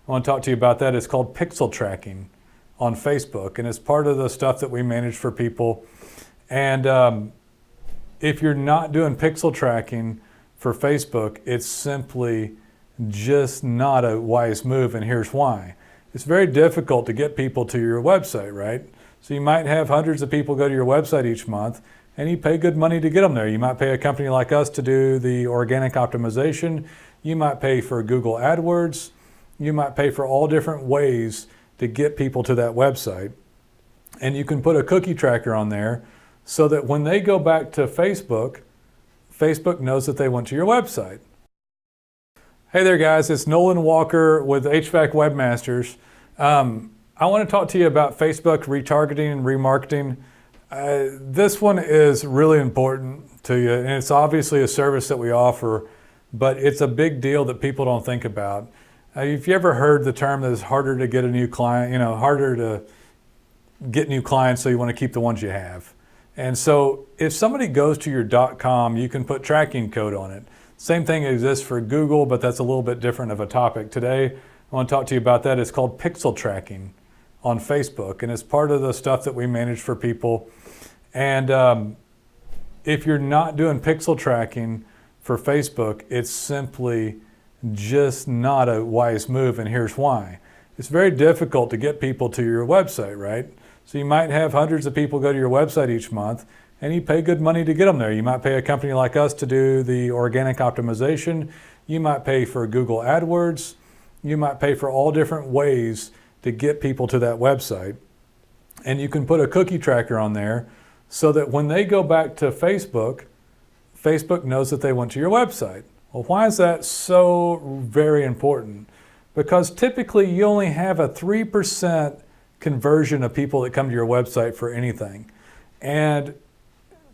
I want to talk to you about that. It's called pixel tracking on Facebook, and it's part of the stuff that we manage for people. And if you're not doing pixel tracking for Facebook, it's simply just not a wise move, and here's why. It's very difficult to get people to your website, right? So you might have hundreds of people go to your website each month, and you pay good money to get them there. You might pay a company like us to do the organic optimization. You might pay for Google AdWords. You might pay for all different ways to get people to that website. And you can put a cookie tracker on there so that when they go back to Facebook, Facebook knows that they went to your website. Hey there guys, it's Nolan Walker with HVAC Webmasters. I want to talk to you about Facebook retargeting and remarketing. This one is really important to you, and it's obviously a service that we offer, but it's a big deal that people don't think about. If you ever heard the term that it's harder to get a new client, harder to get new clients, so you want to keep the ones you have. And so if somebody goes to your .com, you can put tracking code on it. Same thing exists for Google, but that's a little bit different of a topic. Today, I want to talk to you about that. It's called pixel tracking on Facebook, and it's part of the stuff that we manage for people. And if you're not doing pixel tracking for Facebook, it's simply just not a wise move, and here's why. It's very difficult to get people to your website, right? So you might have hundreds of people go to your website each month, and you pay good money to get them there. You might pay a company like us to do the organic optimization. You might pay for Google AdWords. You might pay for all different ways to get people to that website. And you can put a cookie tracker on there so that when they go back to Facebook, Facebook knows that they went to your website. Well, why is that so very important? Because typically you only have a 3% conversion of people that come to your website for anything. And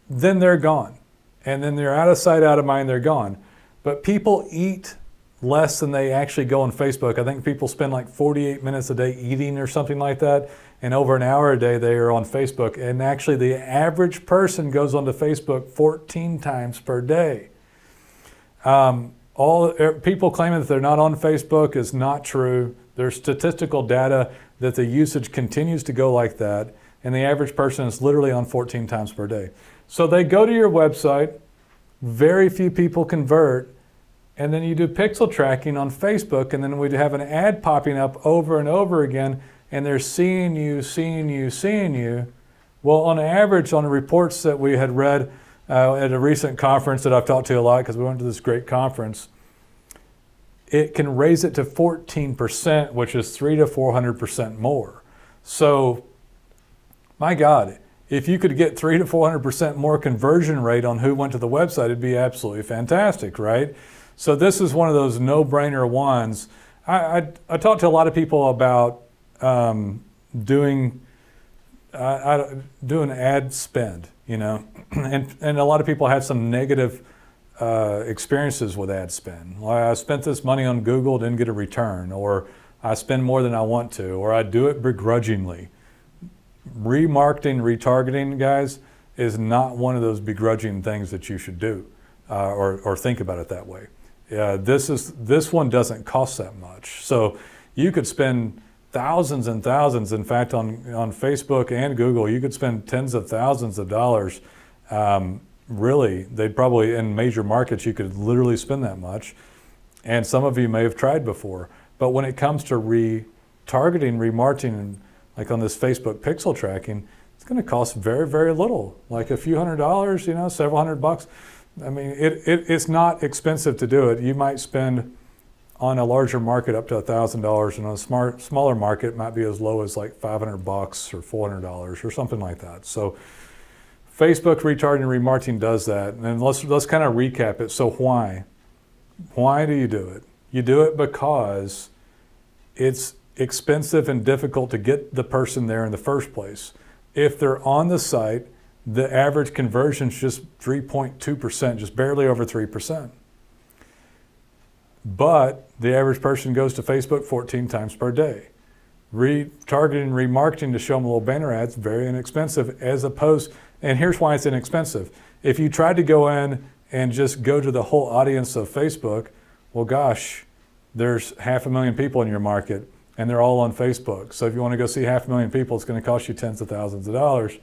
then they're gone. And then they're out of sight, out of mind, they're gone. But people eat less than they actually go on Facebook. I think people spend like 48 minutes a day eating or something like that. And over an hour a day they are on Facebook. And actually the average person goes onto Facebook 14 times per day. People claiming that they're not on Facebook is not true. There's statistical data that the usage continues to go like that, and the average person is literally on 14 times per day. So they go to your website, very few people convert, and then you do pixel tracking on Facebook, and then we'd have an ad popping up over and over again, and they're seeing you, seeing you, seeing you. Well, on average, on the reports that we had read at a recent conference that I've talked to a lot because we went to this great conference, it can raise it to 14%, which is 300 to 400% more. So, my God, if you could get 300 to 400% more conversion rate on who went to the website, it'd be absolutely fantastic, right? So this is one of those no-brainer ones. I talk to a lot of people about doing ad spend, and a lot of people have some negative experiences with ad spend. Well, I spent this money on Google, didn't get a return, or I spend more than I want to, or I do it begrudgingly. Remarketing, retargeting, guys, is not one of those begrudging things that you should do or think about it that way. This one doesn't cost that much. So you could spend thousands and thousands. In fact, on Facebook and Google, you could spend tens of thousands of dollars. Really, they'd probably, in major markets, you could literally spend that much. And some of you may have tried before. But when it comes to retargeting, remarketing, like on this Facebook pixel tracking, it's going to cost very, very little, like a few $100s, several $100. I mean, it's not expensive to do it. You might spend on a larger market up to $1,000, and on a smaller market, it might be as low as like $500 or $400 or something like that. So Facebook retargeting, remarketing does that. And let's kind of recap it. So why? Why do you do it? You do it because it's expensive and difficult to get the person there in the first place. If they're on the site, the average conversion is just 3.2%, just barely over 3%. But the average person goes to Facebook 14 times per day. Retargeting, remarketing to show them little banner ads, very inexpensive, as opposed, and here's why it's inexpensive. If you tried to go in and just go to the whole audience of Facebook, well gosh, there's 500,000 people in your market and they're all on Facebook. So if you want to go see 500,000 people, it's going to cost you tens of thousands of dollars,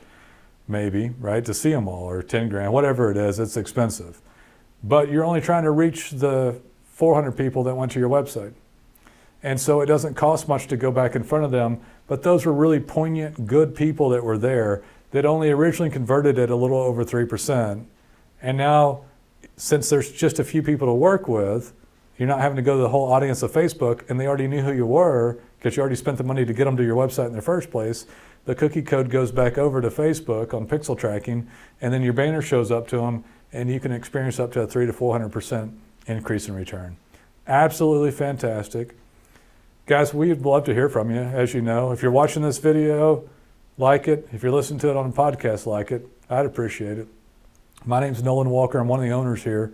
maybe, right, to see them all, or 10 grand, whatever it is, it's expensive. But you're only trying to reach the 400 people that went to your website. And so it doesn't cost much to go back in front of them, but those were really poignant, good people that were there that only originally converted at a little over 3%. And now, since there's just a few people to work with, you're not having to go to the whole audience of Facebook, and they already knew who you were because you already spent the money to get them to your website in the first place. The cookie code goes back over to Facebook on pixel tracking, and then your banner shows up to them, and you can experience up to a 300 to 400% increase in return. Absolutely fantastic. Guys, we'd love to hear from you, as you know. If you're watching this video, like it. If you're listening to it on a podcast, like it. I'd appreciate it. My name's Nolan Walker. I'm one of the owners here.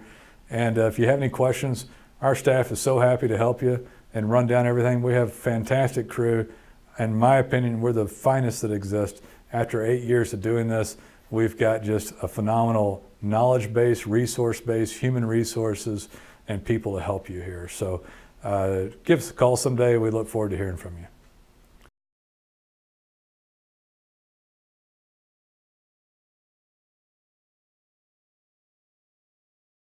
And if you have any questions, our staff is so happy to help you and run down everything. We have a fantastic crew. In my opinion, we're the finest that exist. After 8 years of doing this, we've got just a phenomenal knowledge base, resource base, human resources, and people to help you here. So give us a call someday. We look forward to hearing from you.